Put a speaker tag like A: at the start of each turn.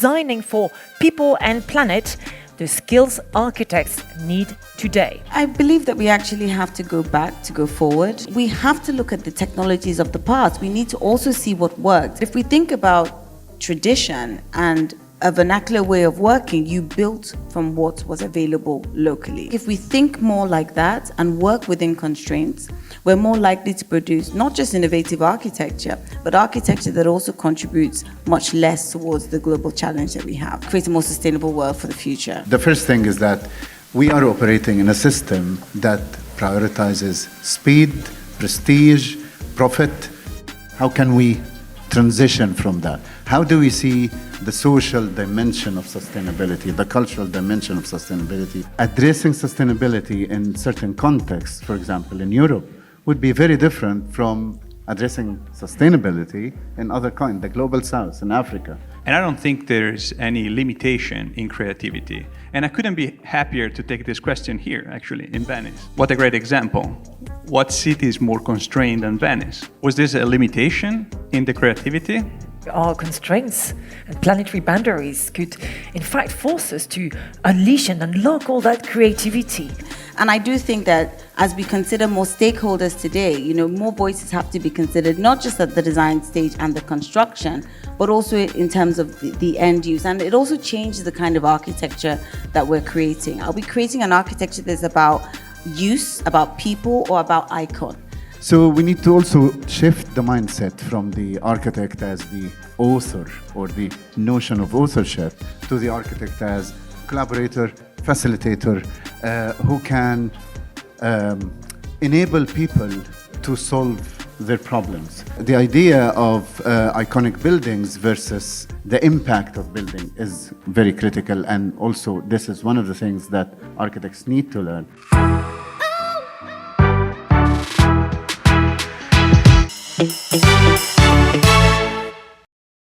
A: designing for people and planet, the skills architects need today?
B: I believe that we actually have to go back to go forward. We have to look at the technologies of the past. We need to also see what worked. If we think about tradition and a vernacular way of working, you built from what was available locally. If we think more like that and work within constraints, we're more likely to produce not just innovative architecture, but architecture that also contributes much less towards the global challenge that we have, create a more sustainable world for the future.
C: The first thing is that we are operating in a system that prioritizes speed, prestige, profit. How can we transition from that? How do we see the social dimension of sustainability, the cultural dimension of sustainability? Addressing sustainability in certain contexts, for example, in Europe, would be very different from addressing sustainability in other countries, the global south, in Africa.
D: And I don't think there's any limitation in creativity. And I couldn't be happier to take this question here, actually, in Venice. What a great example. What city is more constrained than Venice? Was this a limitation in the creativity?
A: Our constraints and planetary boundaries could, in fact, force us to unleash and unlock all that creativity.
B: And I do think that as we consider more stakeholders today, more voices have to be considered, not just at the design stage and the construction, but also in terms of the end use. And it also changes the kind of architecture that we're creating. Are we creating an architecture that's about use, about people, or about icon?
C: So we need to also shift the mindset from the architect as the author or the notion of authorship to the architect as collaborator, facilitator, who can enable people to solve their problems. The idea of iconic buildings versus the impact of building is very critical, and also this is one of the things that architects need to learn.